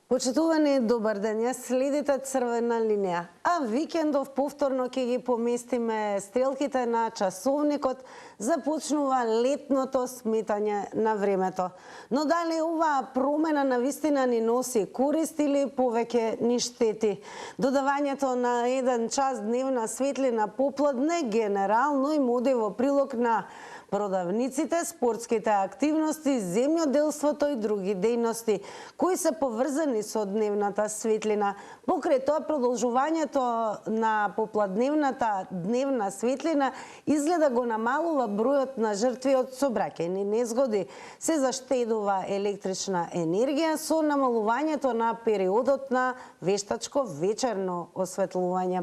Почитувани, добар ден, ја следите Црвена линија, а викендов повторно ќе ги поместиме стрелките на часовникот, започнува летното сметање на времето. Но дали оваа промена на вистина ни носи корист или повеќе ни штети? Додавањето на 1 час дневна светлина попладне генерално им оди во прилог на продавниците, спортските активности, земјоделството и други дејности, кои се поврзани со дневната светлина. Покрај тоа, продолжувањето на попладневната дневна светлина изгледа го намалува бројот на жртви од сообраќајни незгоди. Се заштедува електрична енергија со намалувањето на периодот на вештачко вечерно осветлување.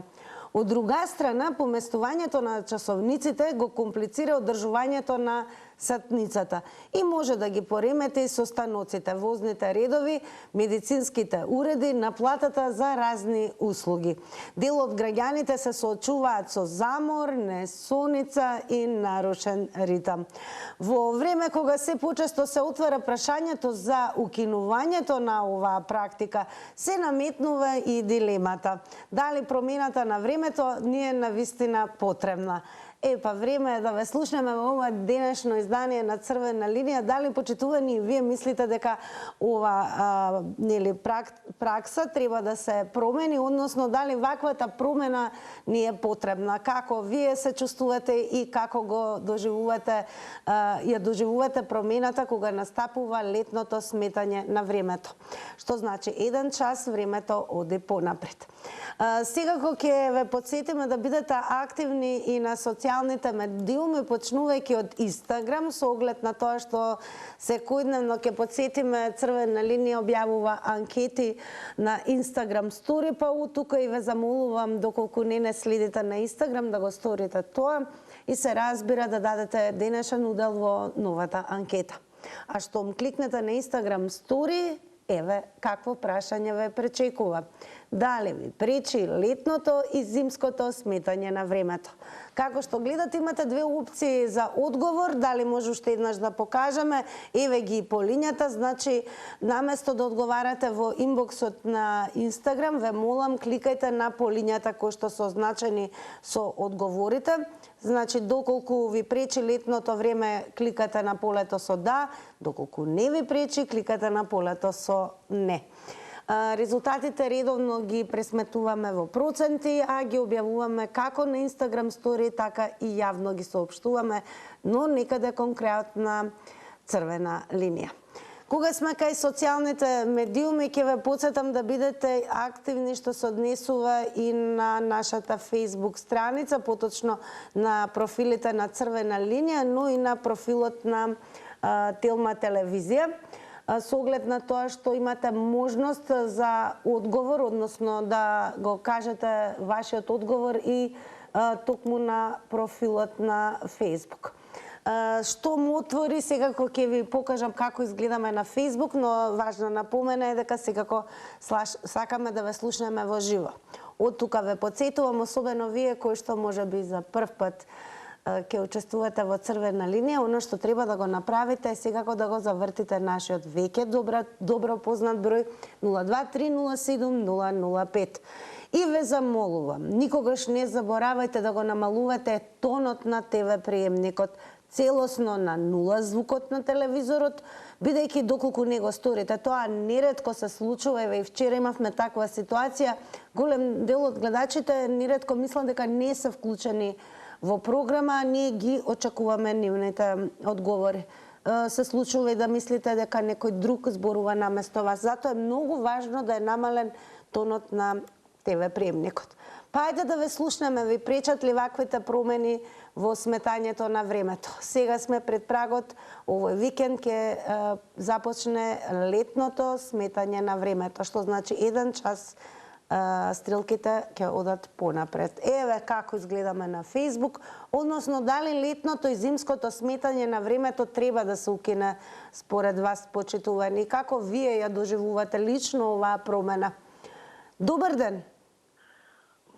Од друга страна, поместувањето на часовниците го комплицира одржувањето на сатницата и може да ги поремети со станоците, возните редови, медицинските уреди, наплатата за разни услуги. Дел од граѓаните се соочуваат со замор, несоница и нарушен ритам. Во време кога се почесто се отвара прашањето за укинувањето на оваа практика, се наметнува и дилемата. Дали промената на времето ни е навистина потребна? Па време е да ве слушнеме во ова денешно издание на Црвена линија. Дали, почитувани, вие мислите дека ова пракса треба да се промени, односно дали ваквата промена ни е потребна? Како вие се чувствувате и како го доживувате, ја доживувате промената кога настапува летното сметање на времето? Што значи 1 час времето оди понапред. Секако ќе ве подсетиме да бидете активни и на социјалните медиуми, почнувајќи од Инстаграм, со оглед на тоа што секојдневно ќе подсетиме Црвена линија објавува анкети на Инстаграм стори, па тука и ве замолувам, доколку не следите на Инстаграм, да го сторите тоа и се разбира да дадете денешен удел во новата анкета. А штом кликнете на Инстаграм стори, еве какво прашање ве пречекува. Дали ви пречи летното и зимското сметање на времето? Како што гледате, имате две опции за одговор, дали може уште еднаш да покажеме, еве ги по лињата, значи наместо да одговарате во инбоксот на Инстаграм, ве молам кликајте на по лињата кои што се означени со одговорите. Значи, доколку ви пречи летното време, кликате на полето со да, доколку не ви пречи, кликате на полето со не. Резултатите редовно ги пресметуваме во проценти, а ги објавуваме како на Инстаграм стори, така и јавно ги соопштуваме, но некаде конкретна Црвена линија. Кога сме кај социјалните медиуми, ќе ве потсетам да бидете активни што се однесува и на нашата Facebook страница, поточно на профилите на Црвена линија, но и на профилот на Телма телевизија, со оглед на тоа што имате можност за одговор, односно да го кажете вашиот одговор и токму на профилот на Facebook. Што му отвори, секако ќе ви покажам како изгледаме на Facebook, но важна напомена е дека секако сакаме да ве слушнеме во живо. Од тука ве подсетувам, особено вие кои што можеби за прв пат ќе учествувате во Црвена линија, оно што треба да го направите е секако да го завртите нашиот веќе добро познат број 02307 И ве замолувам, никогаш не заборавајте да го намалувате тонот на ТВ приемникот, целосно на 0 звукот на телевизорот, бидејќи доколку не го сторите тоа, неретко се случува, и вчера имавме таква ситуација, голем дел од гледачите неретко мислат дека не се вклучени во програма, а ние ги очекуваме нивните одговори. Се случува и да мислите дека некој друг зборува наместо вас. Затоа е многу важно да е намален тонот на ТВ приемникот. Па ајде да ве слушнеме, ви пречат ли ваквите промени во сметањето на времето? Сега сме пред прагот, овој викенд ќе започне летното сметање на времето, што значи 1 час стрелките ќе одат понапред. Еве како изгледаме на Facebook, односно дали летното и зимското сметање на времето треба да се укине според вас, почитувани? Како вие ја доживувате лично оваа промена? Добар ден!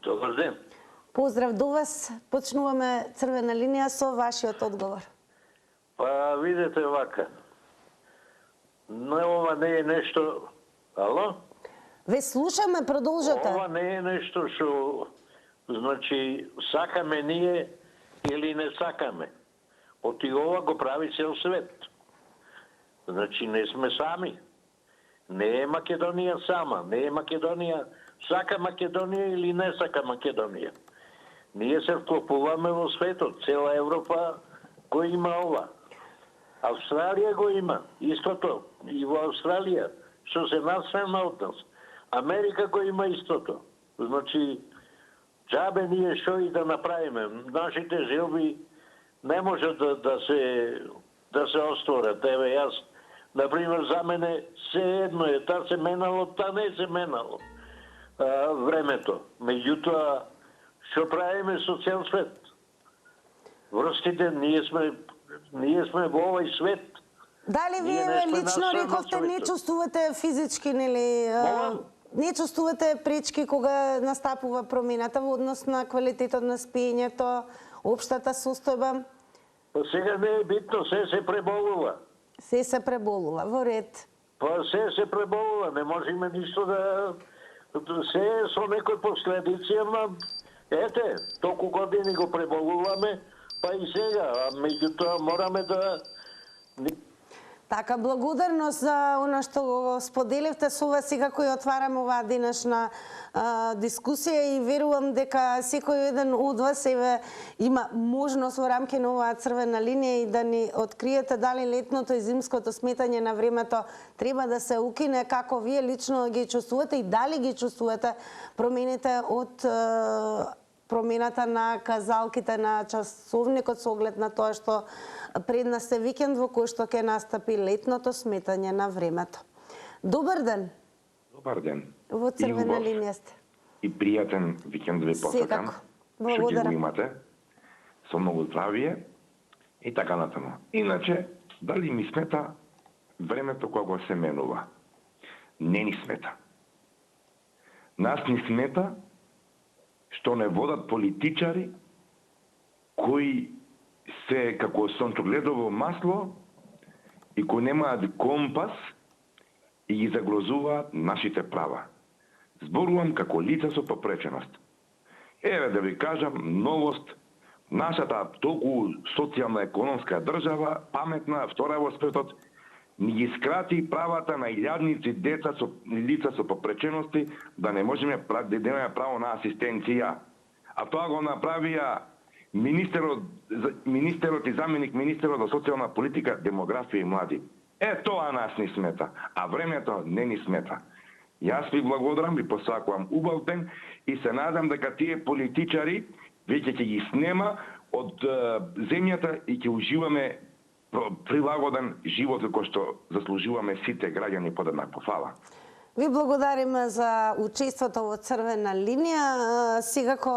Добар ден! Поздрав до вас, почнуваме Црвена линија со вашиот одговор. Па видете вака, но ова не е нешто... Ало? Ве слушаме, продолжете. Ова не е нешто што значи сакаме ние или не сакаме. Оти ова го прави цел свет. Значи не сме сами. Не е Македонија сама, не е Македонија сака Македонија или не сака Македонија. Ние се вклопуваме во светот, цела Европа го има ова. Австралија го има, истото. И во Австралија, што се насрема од нас. Америка го има истото. Значи, џабе ние што и да направиме. Нашите желби не може да се остворат. Еве јас, например, за мене се едно е, та се менало, та не се менало времето. Меѓутоа, што правиме со цел свет? Врстите, ние сме во овој свет. Дали Ние вие не сме лично насред на рековте не светот. чувствувате физички, нели? Молам? Не чувствувате пречки кога настапува промената во однос на квалитетот на спиењето, општата состојба? Па сега не е битно, се преболува. Се преболува, во ред. Па се преболува, не можеме ништо да... Се е со некој последици, ама ете, толку години го преболуваме, па и сега, а меѓутоа мораме да... Така, благодарност за она што го споделивте со вас, секако ја отварам оваа денешна дискусија и верувам дека секој еден од вас има можност во рамки на оваа црвена линија и да ни откриете дали летното и зимското сметање на времето треба да се укине, како вие лично ги чувствувате и дали ги чувствувате промените од промената на казалките на часовникот со оглед на тоа што пред нас е викенд во кој што ќе настапи летното сметање на времето. Добар ден. Добар ден. Во црвена И линија сте. И пријатен викенд ви посакам. Секако. Што ќе Благодарам. го имате со многу здравие и така натаму. Иначе, дали ми смета времето кога се менува? Не ни смета. Нас ни смета што не водат политичари кои се како сончогледово масло и кои немаат компас и ги загрозуваат нашите права. Зборувам како лица со попреченост. Еве да ви кажам новост, нашата толку социјална економска држава, паметна, втора во светот, ни ги скрати правата на илјадници деца со лица со попречености да не можеме да имаме право на асистенција. А тоа го направија министерот и заменик министерот за социјална политика, демографија и млади. Тоа нас ни смета, а времето не ни смета. Јас ви благодарам, ви посакувам убав ден и се надам дека тие политичари веќе ќе ги снема од земјата и ќе уживаме прилагоден живот кој што заслужуваме сите граѓани подеднакво. Фала. Ви благодариме за учеството во црвена линија. Секако,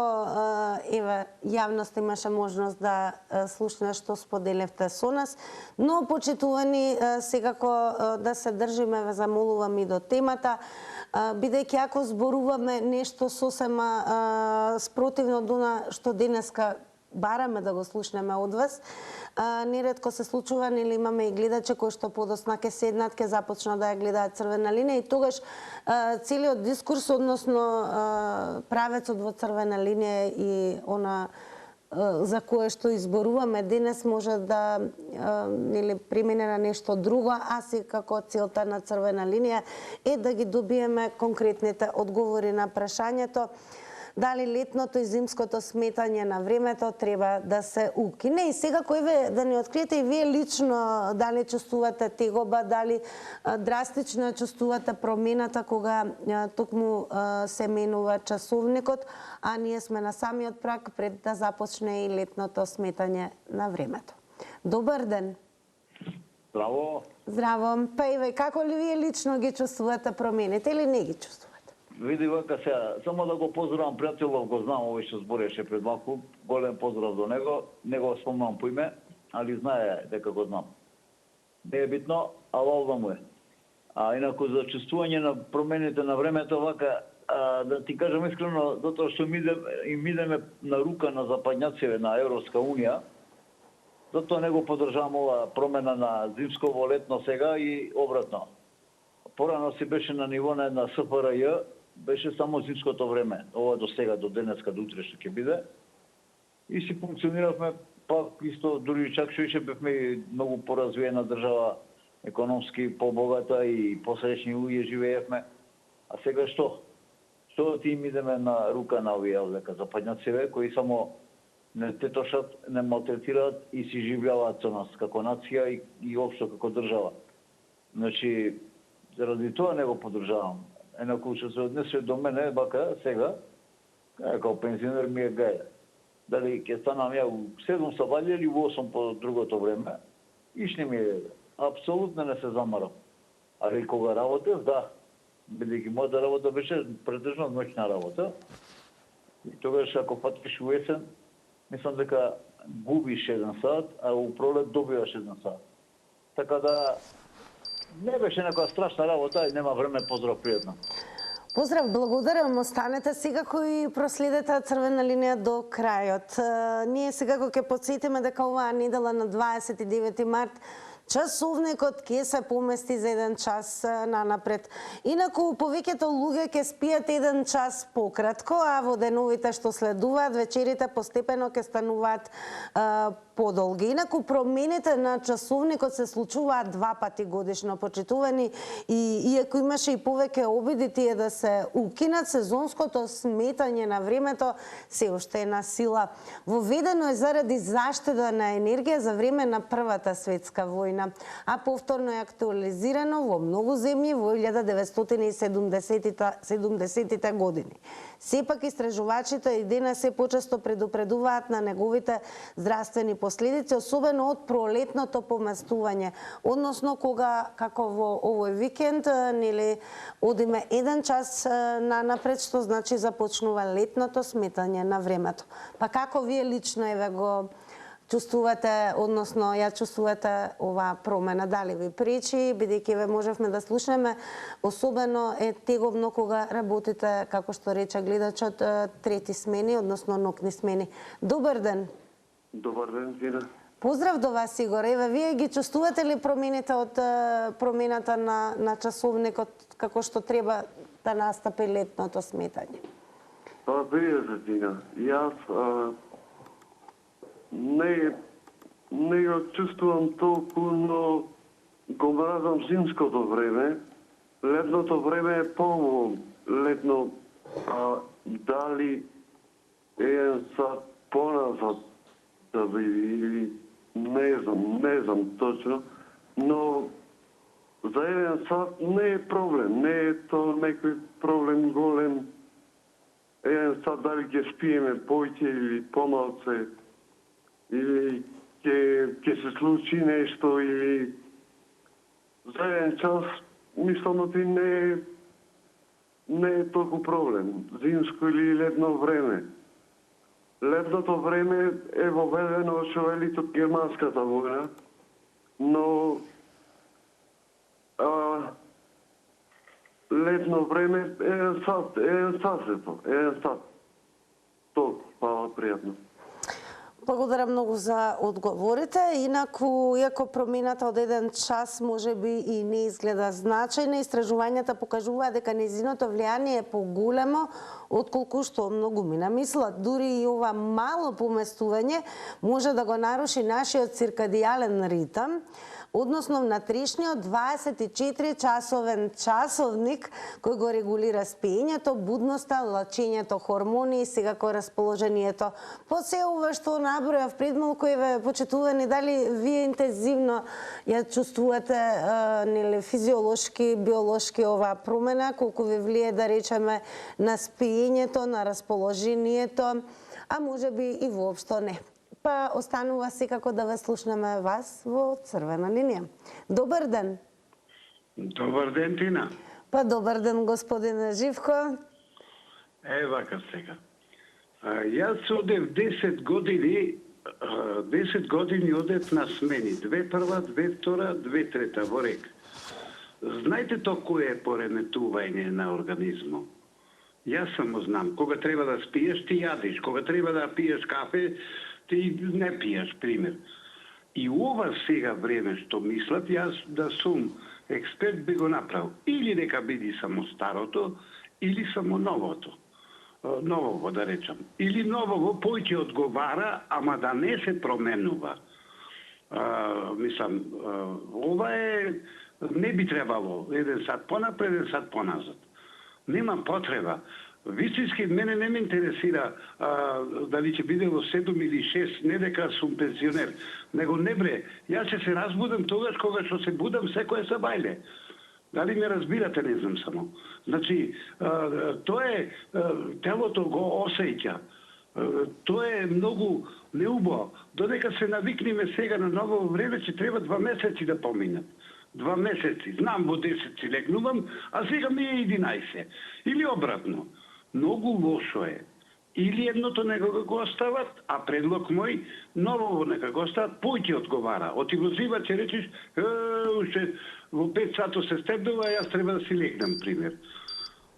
еве, јавност имаше можност да слушне што споделевте со нас, но почитувани секако да се држиме, ве замолувам и до темата, бидејќи ако зборуваме нешто сосема спротивно од она што денеска бараме да го слушнеме од вас. Неретко се случува, нели имаме и гледачи кои што подосна ке седнат, ке започнат да ја гледаат црвена линија и тогаш целиот дискурс, односно правецот во црвена линија и она за кое што изборуваме денес може да нели премине на нешто друго, а секако целта на црвена линија е да ги добиеме конкретните одговори на прашањето дали летното и зимското сметање на времето треба да се укине. И сега кој да ни откриете и вие лично дали чувствувате тегоба, дали драстично чувствувате промената кога токму се менува часовникот, а ние сме на самиот праг пред да започне и летното сметање на времето. Добар ден. Здраво. Здраво. Па и како ли вие лично ги чувствувате промените или не ги чувствувате? Види вака сега, само да го поздравам пријателов, го знам овој што збореше пред малку, голем поздрав до него, не го спомнам по име, али знае дека го знам. Не е битно, ала ова му е. А инаку за чувствување на промените на времето, вака, да ти кажам искрено, затоа што им идеме на рука на западњаците на Европска Унија, затоа не го поддржавам ова промена на зимско во летно сега и обратно. порано си беше на ниво на една СФРЈ, беше само зимското време. Ова до сега, до денеска, до утре што ќе биде. И си функциониравме пак исто, дури чак што ише бевме многу поразвиена држава, економски побогата и посречни луѓе живеевме. А сега што? Што ти им идеме на рука на овие овдека западњациве, кои само не тетошат, не малтретираат и си живеат со нас како нација и општо како држава. Значи, заради тоа не го поддржавам. Енаку што се однесе до мене, бака, сега, како пензионер ми е гаје. Дали ќе станам ја у 7 сабаља или у 8 по другото време, ишне ми е, апсолутно не се замарам. Али кога работев, да, бидејќи мојата работа беше преtežно ноќна работа, и тогаш ако патиш у есен, мислам дека губиш 1 сат, а у пролет добиваш 1 сат. Така да, не беше некоја страшна работа и нема време, поздрав, пријатно. Поздрав, благодарам. Останете секако и проследете Црвена линија до крајот. Ние секако ќе потсетиме дека оваа недела на 29 март часовникот ќе се помести за 1 час нанапред. Инаку, повеќето луѓе ќе спијат 1 час пократко, а во деновите што следуваат, вечерите постепено ќе стануваат подолги. Инаку, промените на часовникот се случуваат 2 пати годишно, почитувани, и иако имаше и повеќе обиди тие да се укинат, сезонското сметање на времето се уште е на сила. Воведено е заради заштеда на енергија за време на Првата светска војна, а повторно е актуализирано во многу земји во 1970-тите години. Сепак истражувачите и денес се почесто предупредуваат на неговите здравствени последици, особено од пролетното поместување, односно кога, како во овој викенд, нели, одиме 1 час нанапред, што значи започнува летното сметање на времето. Па како вие лично еве го чувствувате, односно ја чувствувате оваа промена? Дали ви пречи, бидејќи ве можевме да слушнеме, особено е тегобно кога работите, како што рече гледачот, 3 смени, односно ноќни смени. Добар ден. Добар ден, Зина. Поздрав до вас, Игор. Еве, вие ги чувствувате ли промените од промената на часовникот, како што треба да настапи летното сметање? Па, пријатно, Зина. Јас не го чувствувам толку, но го мразам зимското време. Летното време е по-летно, дали 1 сат поназад да биде, или не знам точно, но за 1 сат не е проблем, не е то некој проблем голем. 1 сат дали ќе спиеме поќе или помалце, или ќе се случи нешто, или за 1 час, мислам, не е толку проблем, зимско или летно време. Летното време е воведено што вели од германската војна, но летно време 1 сат е то, 1 сат. Толку, хвала, пријатно. Благодарам многу за одговорите. Инаку, иако промената од 1 час може би и не изгледа значајна, истражувањата покажуваат дека нејзиното влијание е поголемо отколку што многумина мислат. Дури и ова мало поместување може да го наруши нашиот циркадијален ритам, односно внатрешниот 24-часовен часовник кој го регулира спиењето, будноста, лачењето хормони и секако расположението. По се ова што набројав пред малку, еве, почитувани, дали вие интензивно ја чувствувате нели физиолошки, биолошки оваа промена, колку ви влие, да речеме, на спиењето, на расположението, а може би и воопшто не. Па останува секако да ве слушнеме вас во Црвена линија. Добар ден. Добар ден, Тина. Па добар ден, господин Живко. Вака сега. Јас одев 10 години одев на смени. 2 прва, 2 втора, 2 трета во рек. Знаете то кој е пореметување на организмот? Јас само знам. Кога треба да спиеш, ти јадиш. Кога треба да пиеш кафе, ти не пиеш, пример. И ова сега време што мислат, јас да сум експерт би го направил. Или нека биде само старото, или само новото. Новово, да речам. Или новово поќе одговара, ама да не се променува. Мислам, ова не би требало 1 сат понапред, 1 сат поназад. Нема потреба. Вистински, мене не ме интересира дали ќе биде во 7 или 6, не дека сум пенсионер, него не бре. Јас ќе се разбудам тогаш кога што се будам секоја сабајле. Дали ме разбирате, не знам само. Значи, телото го осеќа. Тоа е многу неубаво. Додека се навикнеме сега на ново време, ќе треба 2 месеци да поминат. 2 месеци. Знам, во 10 си легнувам, а сега ми е 11. Или обратно. Многу лошо е. Или едното нека го остават, а предлог мој, ново нека го остават, поќе одговара. Оти го зива, ќе речеш, уште во 5 сато се стебнува, јас треба да си легнам, пример.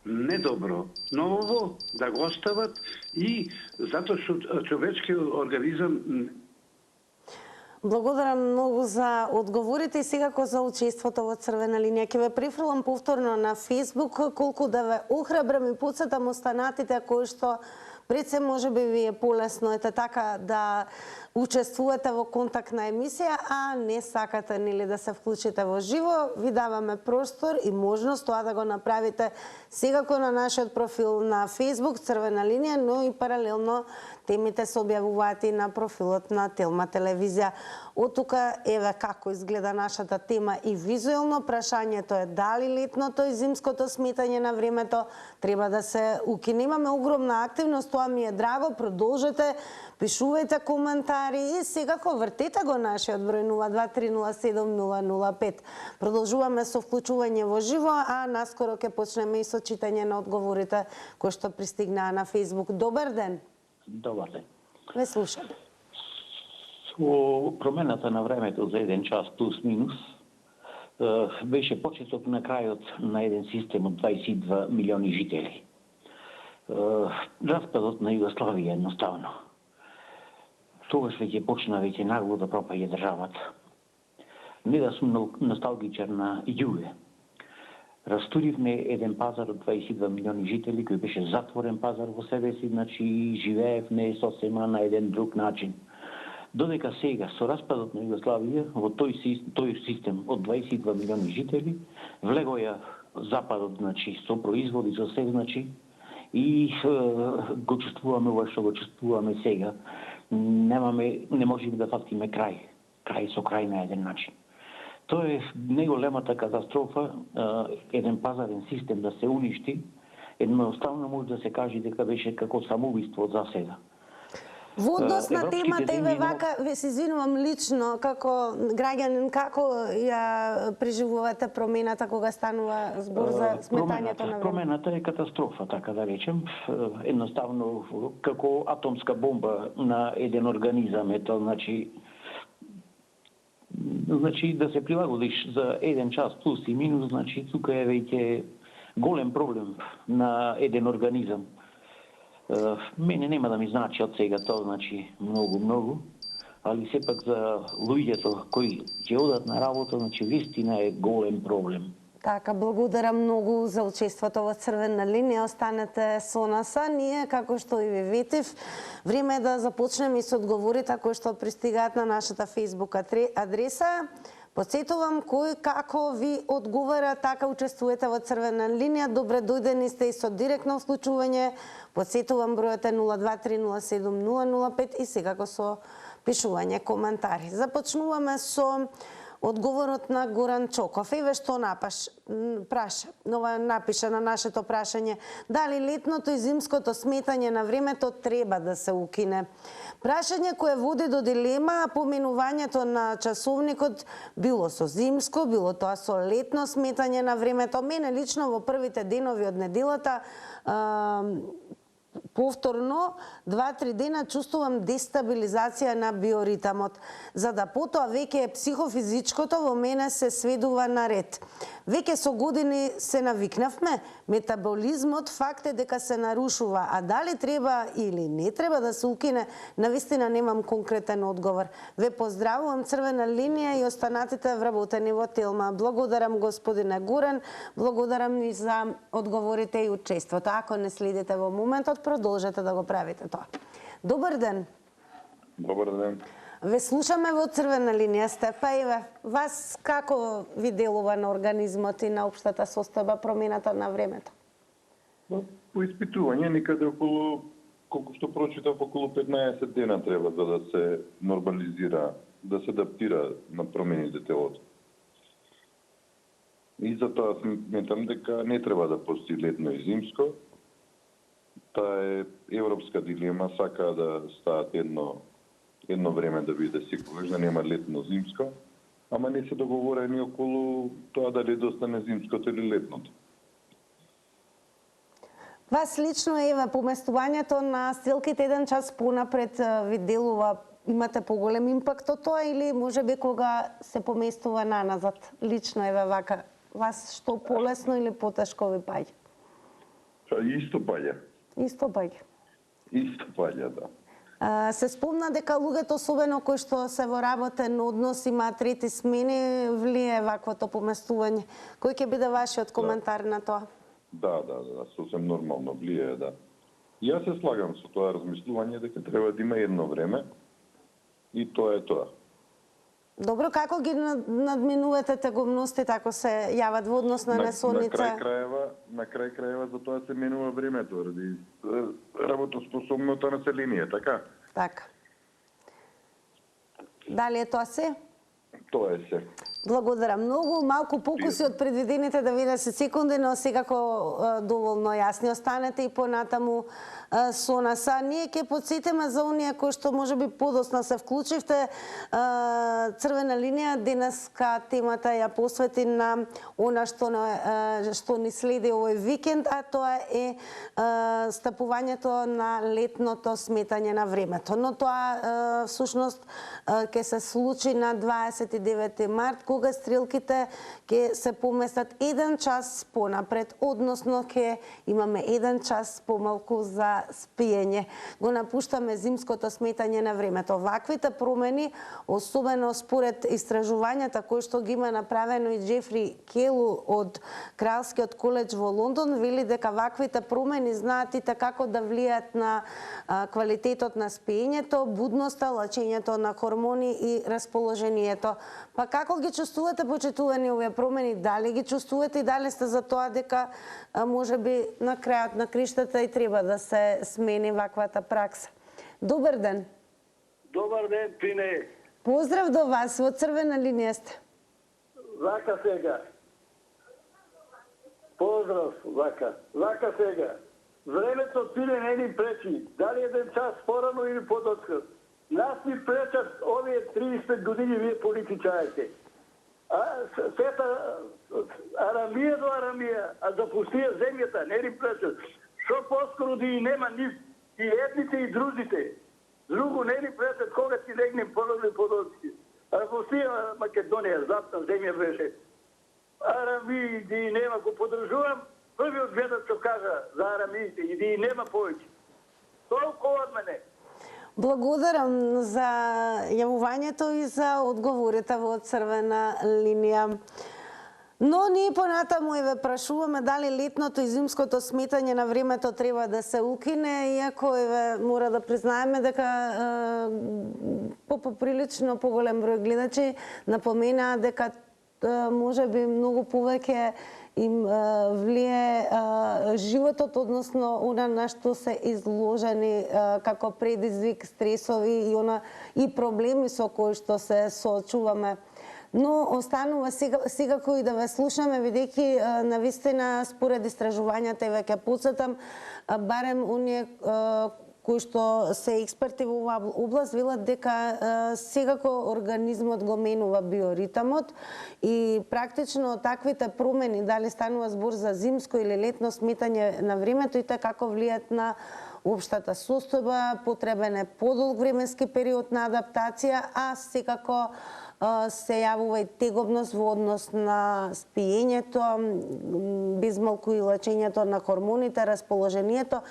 Недобро. Ново да го остават и затоа што човечкиот организам. Благодарам многу за одговорите и секако за учеството во Црвена линија. Ќе ве префрлам повторно на Facebook, колку да ве охрабрам и потсетам останатите кои што пред се може би ви е полесно така да учествувате во контактна емисија, а не сакате нели да се вклучите во живо, ви даваме простор и можност тоа да го направите секако на нашиот профил на Facebook Црвена линија, но и паралелно темите се објавуваат и на профилот на Телма телевизија. Од тука еве како изгледа нашата тема и визуелно. Прашањето е дали летното и зимското сметање на времето треба да се укине. Имаме огромна активност, тоа ми е драго, продолжете, пишувајте коментари и секако вртете го нашиот број 02307005. Продолжуваме со вклучување во живо, а наскоро ќе почнеме и со читање на одговорите кои што пристигнаа на Facebook. Добар ден. Добар ден. Ве слушаме. Со промената на времето за 1 час плюс минус беше почеток на крајот на еден систем од 22 милиони жители. Распадот на Југославија едноставно. Тогаш веќе почна нагло да пропаѓа државата. Не да сум носталгичар на Југе. Растуривме еден пазар од 22 милиони жители кој беше затворен пазар во себе си, значи живеевме сосема на еден друг начин. Додека сега со распадот на Југославија во тој систем од 22 милиони жители влегоја западот, значи со производи, со се, значи и го чувствуваме ова што го чувствуваме сега. Не можеме да фатиме крај со крај на еден начин. Тоа е најголемата катастрофа, еден пазарен систем да се уништи, едноставно може да се каже дека беше како самоубиство за сега. Во однос на темата и вака, ве се извинувам лично, како граѓанин, како ја преживувате промената кога станува збор за сметањето на време? Промената е катастрофа, така да речем. Едноставно, како атомска бомба на еден организам, ето, значи да се прилагодиш за 1 час плюс и минус, значи тука е веќе голем проблем на еден организам. Мене нема да ми значи од сега тоа, значи многу, али сепак за луѓето кои ќе одат на работа, значи вистина е голем проблем. Така, благодарам многу за учеството во Црвена линија. Останете со нас, ние, како што и ви ветив, време е да започнеме и со одговорите кои што пристигаат на нашата Facebook адреса. Подсетувам кој како ви одговара, така учествувате во Црвена линија. Добре дојдени сте и со директно вклучување. Подсетувам бројот е 02307005 и секако со пишување коментари. Започнуваме со одговорот на Горан Чоков. Еве што напиша на нашето прашање. Дали летното и зимското сметање на времето треба да се укине? Прашање кое води до дилема, поменувањето на часовникот било со зимско, било тоа со летно сметање на времето. Мене лично во првите денови од неделата повторно 2-3 дена чувствувам дестабилизација на биоритамот, за да потоа веќе психофизичкото во мене се сведува на ред. Веќе со години се навикнавме, метаболизмот факт е дека се нарушува, а дали треба или не треба да се укине, навистина немам конкретен одговор. Ве поздравувам, Црвена линија и останатите вработени во Телма. Благодарам господине Гурен, благодарам и за одговорите и учеството. Ако не следите во моментот, продолжете да го правите тоа. Добар ден. Добар ден. Ве слушаме во Црвена линија, Стефаеве. Вас како ви делува на организмот и на општата состојба промената на времето? По испитување никаде околу, колку што прочитав, околу 15 дена треба да се нормализира, да се адаптира на промените телото. И затоа сметам дека не треба да постои летно и зимско. Таа е европска дилема, сака да стават едно време да биде секогаш, да нема летно зимско, ама не се договорени околу тоа дали да остане зимското или летното. Вас лично, Ева, поместувањето на стрелките еден час понапред ви делува, имате поголем импакт од тоа или можеби кога се поместува наназад? Лично, Ева, вака, вас што полесно или потешко ви паѓа? Исто паѓа. Исто паѓа. Исто паѓа, да. Се спомна дека луѓето, особено кои што се во работен однос, имаат трети смени, влие ваквото поместување. Кој ќе биде вашиот коментар на тоа? Да, сосем нормално влие, да. Јас се слагам со тоа размислување дека треба да има едно време и тоа е тоа. Добро, како ги надминувате тегобностите ако се јават во однос на несонница? На крај крајева за тоа се менува времето, ради работоспособното население, така? Така. Дали е тоа се? Тоа е се. Благодарам многу. Малку покуси од предвидените 90 секунди, но секако доволно јасни останете и понатаму со нас. Ние ќе подсетиме за оние кои што можеби подоцна се вклучивте. Црвена линија денеска темата ја посвети на она што ни следи овој викенд, а тоа е стапувањето на летното сметање на времето. Но тоа всушност ќе се случи на 29 март, кога стрелките ќе се поместат еден час понапред, односно ќе имаме еден час помалку за спиење. Го напуштаме зимското сметање на времето. Ваквите промени, особено според истражувањата кои што ги има направено и Джефри Келу од Кралскиот коледж во Лондон, вели дека ваквите промени знаат и како да влијат на квалитетот на спиењето, будноста, лачењето на хормони и расположението. Па како ги чувствувате, почитувани, овие промени? Дали ги чувствувате и дали сте за тоа дека можеби на крајот на криштата и треба да се смени ваквата пракса? Добар ден. Добар ден, Пине. Поздрав до вас, во Црвена линија сте. Вака сега. Поздрав, вака. Вака сега. Времето, Пине, не ни пречи. Дали еден час порано или подоцка. Нас ни пречат овие 30 години вие политичаите. Сета арамија до арамија, а запустија земјата, не ни пречат. Шо поскоро да и нема ни и едните и другите. Друго не ни пречат кога си легнем подобни подоцки. А запустија Македонија, златна земја беше. Арамии да и нема, го подржувам, првиот гледач што кажа за арамиите и да и нема повеќе. Толку од мене. Благодарам за јавувањето и за одговорите во Црвена линија. Но ние понатаму и ве прашуваме дали летното и зимското сметање на времето треба да се укине, иако мора да признаеме дека поприлично поголем број гледачи напоменаа дека можеби многу повеќе им влие животот, односно она на што се изложени како предизвик, стресови и проблеми со кои што се соочуваме. Но останува секако и да ве слушаме, бидејќи навистина според истражувањата, и веќе подсетам, барем оние кои што се експерти во оваа област велат дека секако организмот го менува биоритамот и практично таквите промени, дали станува збор за зимско или летно сметање на времето, и како влијат на општата состојба, потребен е подолг временски период на адаптација, а секако се јавува и тегобност во однос на спиењето, без малку и лечењето на хормоните, расположението.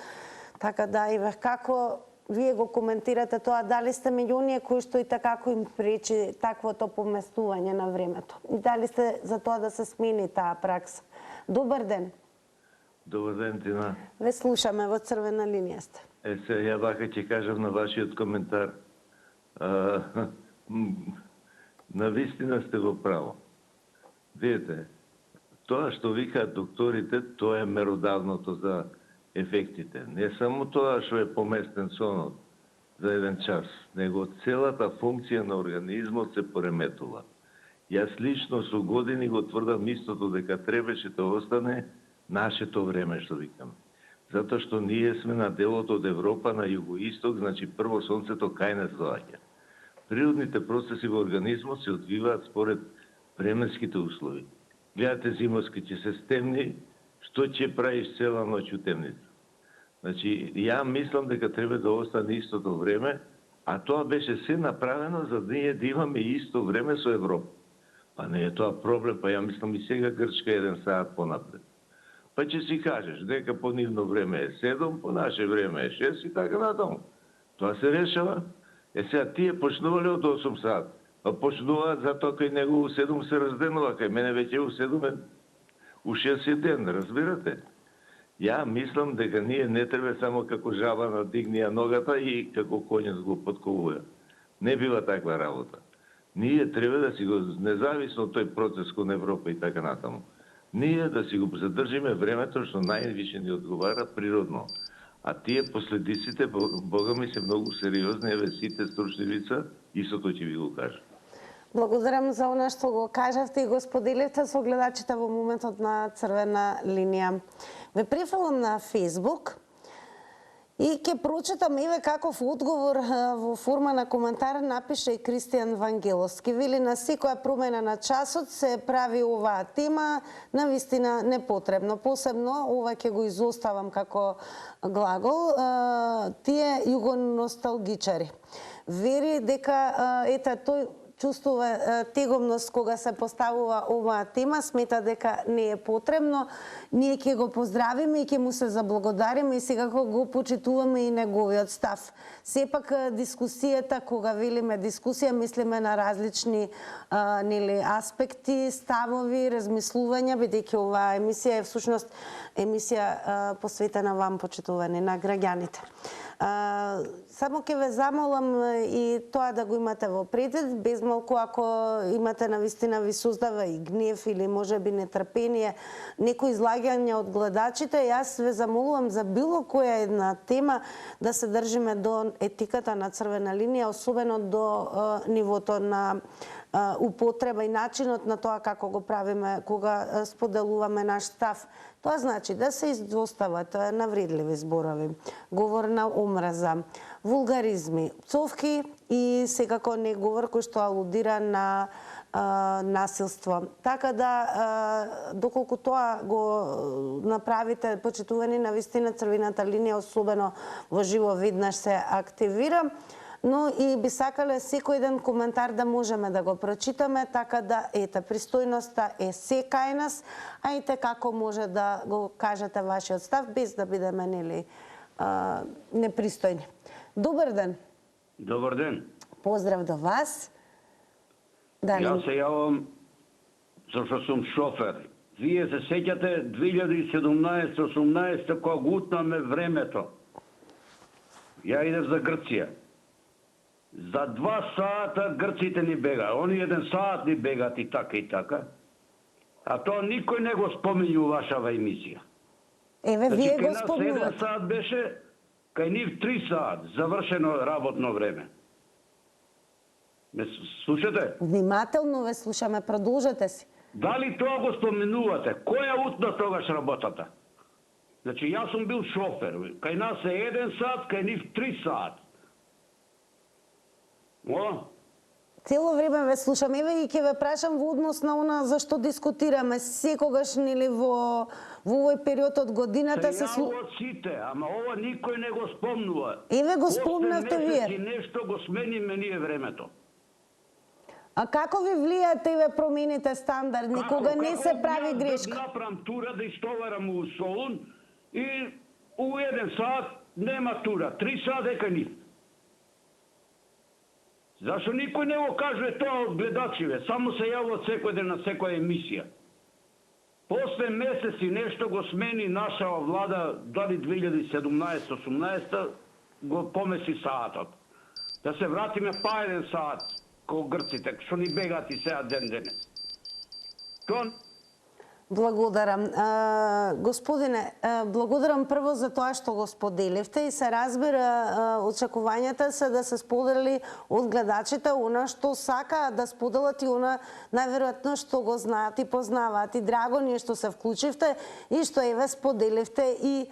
Така да, Иве, како вие го коментирате тоа, дали сте меѓу оние кои што и како им пречи таквото поместување на времето? И дали сте за тоа да се смени таа пракса? Добар ден. Добар ден, Тина. Ве слушаме, во црвена линија сте. Ја вака ќе кажам на вашиот коментар. Навистина сте во право. Видите, тоа што викаат докторите, тоа е меродавното за ефектите. Не само тоа што е поместен сонот за еден час, него целата функција на организмот се пореметува. Јас лично со години го тврдам истото, дека требаше да остане нашето време, што викаме. Затоа што ние сме на делот од Европа на југоисток, значи прво сонцето кај нас доаѓа. Природните процеси во организмот се одвиваат според временските услови. Гледате зимоски ќе се стемни, што ќе правиш цела ноќ у темница? Значи, ја мислам дека треба да остане истото време, а тоа беше се направено за да ние да имаме исто време со Европа. Па не е тоа проблем, па ја мислам и сега Грчка е 1 саат понапред. Па ќе си кажеш дека по нивно време е 7, по наше време е 6 и така натаму. Тоа се решава. Сега тие почнувале од 8 саат. А почнуваат затоа кај него у 7 се разденува, кај мене веќе у 7 е у 6 ден, разбирате? Ја мислам дека ние не треба само како жаба надигнија ногата и како коњот го потковува. Не бива таква работа. Ние треба да си го, независно од тој процес кон Европа и така натаму, ние да си го задржиме времето што највише ни одговара природно. А тие последиците, Бога ми, се многу сериозни, еве сите стручни лица, истото ќе ви го кажа. Благодарам за она што го кажавте и го споделивте со гледачите во моментот на црвена линија. Ве префрлам на Facebook и ќе прочитам еве каков одговор во форма на коментар напише и Кристијан Вангеловски. Вели, на секоја промена на часот се прави оваа тема навистина непотребно. Посебно, ова ќе го изоставам како глагол, тие југоносталгичари. Вери дека ета тој чувствува тегомност кога се поставува оваа тема, смета дека не е потребно. Ние ќе го поздравиме и ќе му се заблагодариме и секако го почитуваме и неговиот став. Сепак дискусијата, кога велиме дискусија, мислиме на различни аспекти, ставови, размислувања, бидејќи оваа емисија е всушност емисија посветена вам, почитувани на граѓаните. Само ќе ве замолам и тоа да го имате во предвид, без малку ако имате навистина ви создава и гнев или можеби нетрпение, некои излагања од гледачите, јас ве замолувам за било која една тема да се држиме до етиката на црвена линија, особено до нивото на употреба и начинот на тоа како го правиме кога споделуваме наш став. Тоа значи да се изостават навредливи зборови, говор на омраза, вулгаризми, пцовки и секако не говор кој што алудира на насилство. Така да, доколку тоа го направите, почитувани, навистина црвената линија, особено во живо, веднаш се активира, но и би сакале секој еден коментар да можеме да го прочитаме, така да, ете, пристојноста е се кај нас, а ете како може да го кажете вашиот став, без да бидеме, нели, непристојни. Добар ден. Добар ден. Поздрав до вас. Дали... Јас се јавам зашто сум шофер. Вие се сеќате 2017-18 кога гутнаме времето. Ја идев за Грција. За 2 сата грците ни бега. Они 1 сат ни бегат и така. А тоа никој не го спомени у вашава емисија. Еве, вие го спомнувате. спомнувате. 1 сат беше, кај нив 3 сат, завршено работно време. Ме слушате? Внимателно ве слушаме, продолжете си. Дали тоа го споменувате? Која утна тогаш работата? Значи, јас сум бил шофер. Кај нас е 1 сат, кај нив 3 сат. Цело време ве слушам. Еве и ќе ве прашам во однос на она за што дискутираме секогаш, нели, во овој период од годината се јавуват сите, ама ова никој не го спомнува. Еве го спомнавте вие. Нешто го смениме ние времето. А како ви влијаат еве промените стандардни, кога не се прави грешка? Да направам тура, да истоварам у Солун и у 1 сат нема тура, 3 сат дека ни. Зашто никој не го кажува тоа од гледачиве, само се јавува секој ден на секоја емисија. После месеци нешто го смени нашава влада, дали 2017-18, го помеси саатот. Да се вратиме па 1 саат, ко грците, што ни бегаат и сега ден денес. Благодарам. Господине, благодарам прво за тоа што го споделивте и се разбира очекувањата се да се сподели од гледачите она што сакаат да споделат и она најверојатно што го знаат и познаваат. И драго ни е што се вклучивте и што еве споделивте и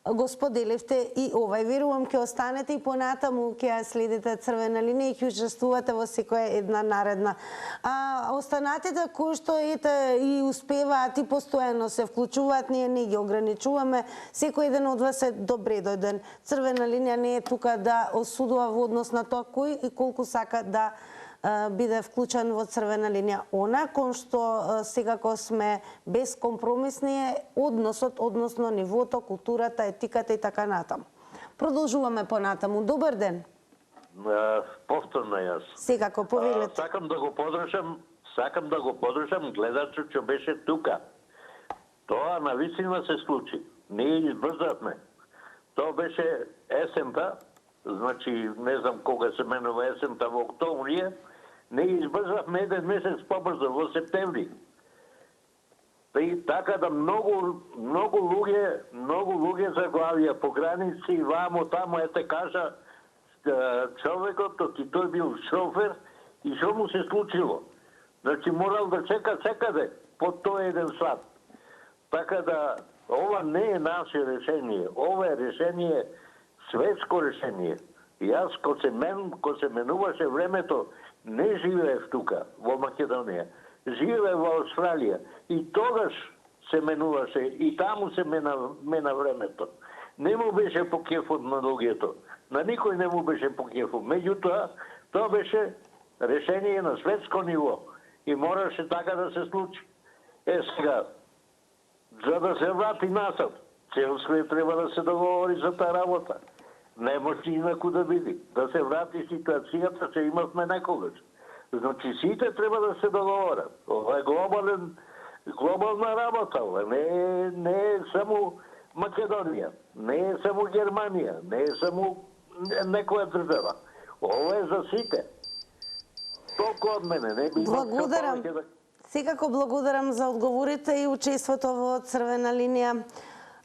го споделивте и овај. Верувам ќе останете и понатаму, ќе ја следите Црвена линија и ќе учествувате во секоја една наредна. А останатите кои што ете и успеваат и постојано се вклучуваат, ние не ги ограничуваме. Секој еден од вас е добре дојден. Црвена линија не е тука да осудува во однос на тоа кој и колку сака да биде вклучен во Црвена линија. Она кон што секако сме безкомпромисни е односот, односно нивото, културата, етиката и така натаму. Продолжуваме понатаму. Добар ден. Повторно јас. Секако, повелете. Сакам да го подржам гледачот што беше тука. Тоа навистина се случи. Ние избрзавме. Тоа беше есента, значи не знам кога се менува есента во октомврија, не избрзавме 1 месец побрзо во септември. И така да многу луѓе заглавија по граници, вамо тамо, ете кажа човекот, тој бил шофер и што му се случило. Значи морал да чека секаде по тој 1 сат. Така да ова не е наше решение, ова е решение, светско решение. Јас ко се менуваше времето, не живеев тука во Македонија, живеев во Австралија и тогаш се менуваше и таму се мена времето. Не му беше по кефот на луѓето, на никој не му беше по кефот. Меѓутоа, тоа беше решение на светско ниво и мораше така да се случи. Сега, за да се врати насад, цел свет треба да се договори за таа работа. Не може инаку да биде. Да се врати ситуацијата што имавме некогаш. Значи сите треба да се договорат. Ова е глобална работа. Ова не е само Македонија, не е само Германија, не е само некоја држава. Ова е за сите. Толку од мене, не би. Благодарам. Секако благодарам за одговорите и учеството во Црвена линија.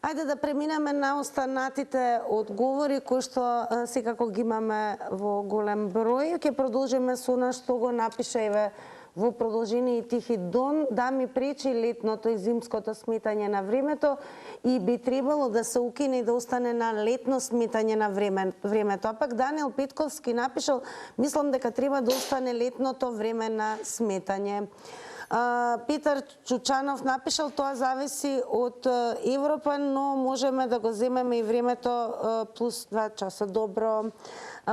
Ајде да преминеме на останатите одговори кои што секако ги имаме во голем број. Ќе продолжиме со она што го напише еве во продолжение и Тихи Дон, да ми пречи летното и зимското сметање на времето и би требало да се укине и да остане на летно сметање на времето. А пак Даниел Петковски напишал, мислам дека треба да остане летното време на сметање. Петар Чучанов напишал, тоа зависи од Европа, но можеме да го земеме и времето плюс 2 часа. Добро.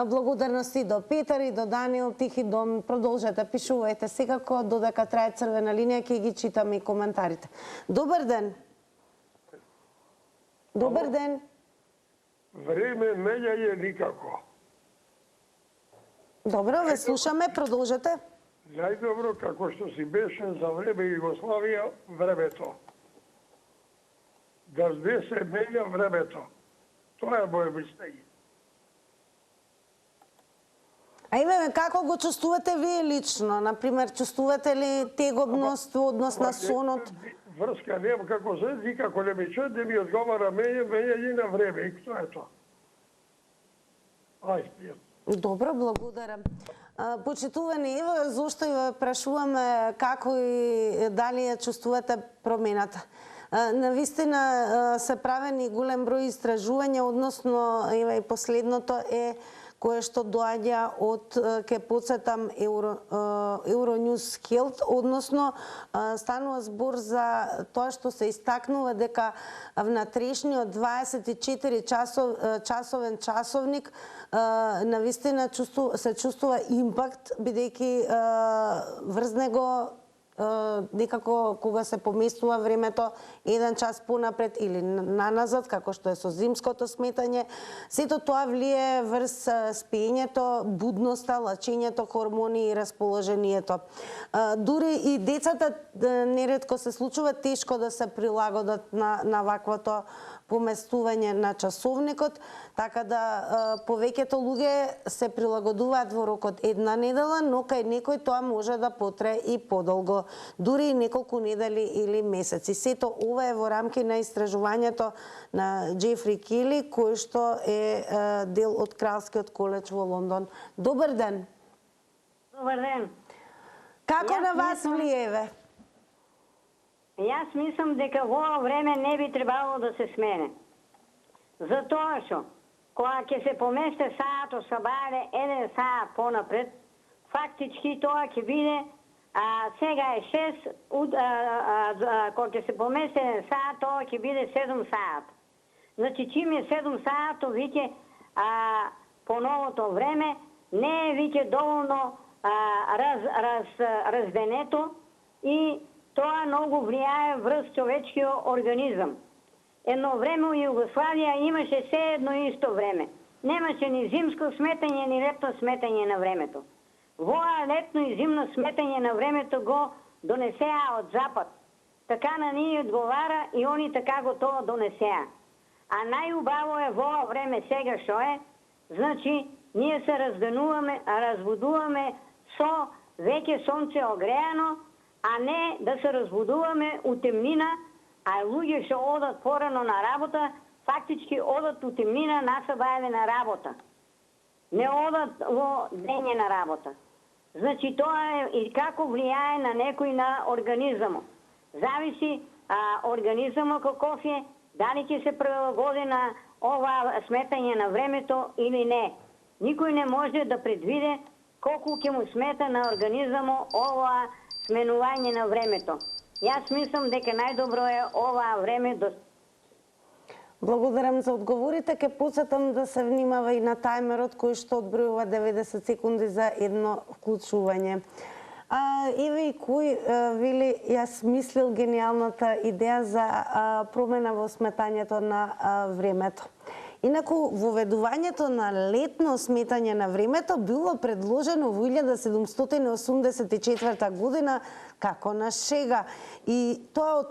Благодарности до Петар и до Даниел. Тихи Дом, продолжете, пишувајте секако, додека трае Црвена линија, ќе ги читаме и коментарите. Добар ден. Добар ден. Време меѓање никако. Добро, ве слушаме, продолжете. Најдобро како што си беше за време Југославија времето. Да не се менја времето. Тоа е моје мислење. Ајде, како го чувствувате вие лично? Например, чувствувате ли тегобност во однос на сонот? Врска нема како се, никако не ми чуе да ми одговара менјање на време. И тоа е тоа. Ајде. Добро, благодарам. Почитувани Ева, зошто ја прашуваме како и дали ја чувствувате промената. Навистина се правени голем број истражувања, односно Ева и последното е кое што доаѓа од, ке подсетам, Euronews Health, односно станува збор за тоа што се истакнува дека внатрешниот 24 часовен часовник навистина се чувствува импакт, бидејќи врз него некако кога се поместува времето еден час понапред или наназад, како што е со зимското сметање, сето тоа влие врз спиењето, будноста, лачењето, хормони и расположението. Дури и децата неретко се случува тешко да се прилагодат на ваквото поместување на часовникот, така да повеќето луѓе се прилагодуваат во рокот една недела, но кај некој тоа може да потрае и подолго, дури и неколку недели или месеци. Сето ова е во рамки на истражувањето на Джефри Кели, кој што е дел од Кралскиот коледж во Лондон. Добар ден. Добар ден. Како на вас влиеве? Јас мислам дека во ова време не би требало да се смене. Затоа што, кога ќе се поместе саато сабајле еден саат понапред, фактички тоа ќе биде, сега е 6, кога ќе се поместе еден саат, тоа ќе биде 7 саат. Значи, чим е 7 саато, виќе по новото време, не е виќе доволно разденето и тоа многу влијае врз човечкиот организам. Едно време у Југославија имаше се едно исто време. Немаше ни зимско сметање, ни летно сметање на времето. Воа летно и зимно сметање на времето го донесеа од Запад. Така на ние одговара и они така го тоа донесеа. А најубаво е во ова време сега што е, значи ние се разбудуваме со веќе сонце огреано, а не да се разбудуваме у темнина, а луѓе што одат порано на работа, фактички одат у темнина насабајле на работа. Не одат во дење на работа. Значи тоа е и како влијае на некој на организамот. Зависи организамот каков е, дали ќе се прилагоди на ова сметање на времето или не. Никој не може да предвиде колку ќе му смета на организамот ова сменување на времето. Јас мислам дека најдобро е ова време до... Благодарам за одговорите. Ке подсетам да се внимава и на тајмерот кој што одбројува 90 секунди за едно вклучување. Еве и кој вели, јас мислил гениалната идеја за промена во сметањето на времето. Инаку, воведувањето на летно сметање на времето било предложено во 1784 година како на шега. И тоа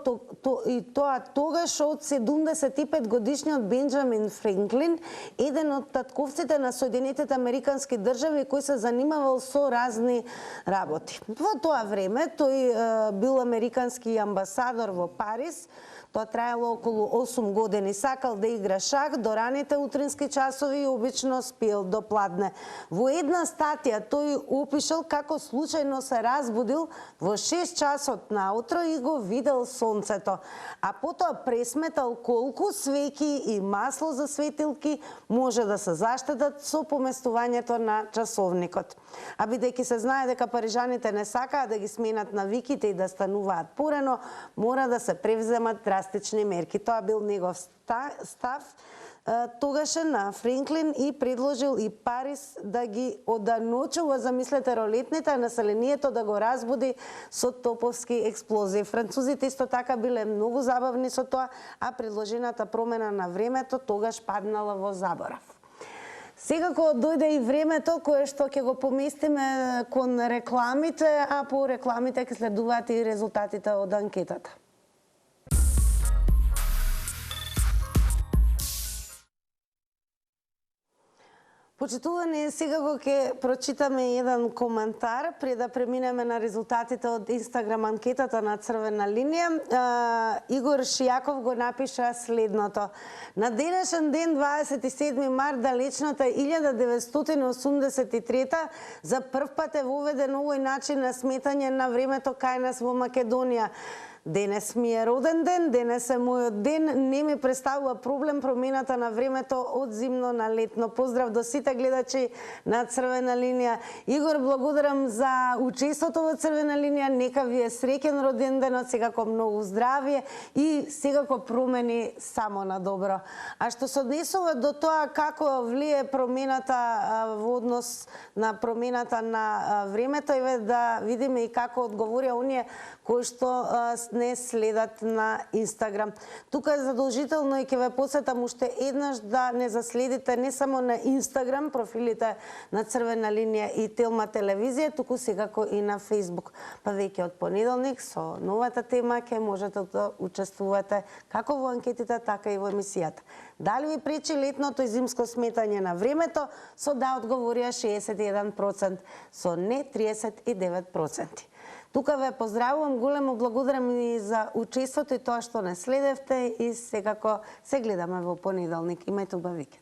тогаш од 75 годишниот Бенџамин Франклин, еден од татковците на Соединетите Американски држави кој се занимавал со разни работи. Во тоа време тој бил американски амбасадор во Париз. Тоа траело околу 8 години. Сакал да игра шах до раните утрински часови и обично спиел до пладне. Во една статија тој опишал како случајно се разбудил во 6 часот наутро и го видел сонцето. А потоа пресметал колку свеќи и масло за светилки може да се заштедат со поместувањето на часовникот. А бидејќи се знае дека парижаните не сакаат да ги сменат навиките и да стануваат порано, мора да се превземат драстични мерки. Тоа бил негов став тогаше на Франклин и предложил и Париз да ги оданочува, замислете, ролетните, а населението да го разбуди со топовски експлозии. Французите исто така биле многу забавни со тоа, а предложената промена на времето тогаш паднала во заборав. Секако дојде и времето кое што ќе го поместиме кон рекламите, а по рекламите ќе следуваат и резултатите од анкетата. Почитувани, секако ќе прочитаме еден коментар пред да преминеме на резултатите од Инстаграм анкетата на Црвена линија. Игор Шијаков го напиша следното. На денешен ден, 27 март, далечната 1983 за прв пат е воведен овој начин на сметање на времето кај нас во Македонија. Денес ми е роден ден, денес е мојот ден, не ми представува проблем промената на времето од зимно на летно. Поздрав до сите гледачи на Црвена линија. Игор, благодарам за учеството во Црвена линија, нека ви е среќен роден денот, секако многу здравје и секако промени само на добро. А што се однесува до тоа како влие промената во однос на промената на времето, еве да видиме и како одговорија оние кои што не следат на Инстаграм. Тука е задолжително и ќе ве посетам уште еднаш да не заследите не само на Инстаграм профилите на Црвена линија и Телма телевизија, туку секако и на Фејсбук. Па веќе од понеделник со новата тема ќе можете да учествувате како во анкетите, така и во емисијата. Дали ви пречи летното и зимско сметање на времето? Со да одговорија 61%, со не 39%. Тука ве поздравувам, големо благодарам и за учеството и тоа што не следевте и секако се гледаме во понеделник. Имајте убав викенд.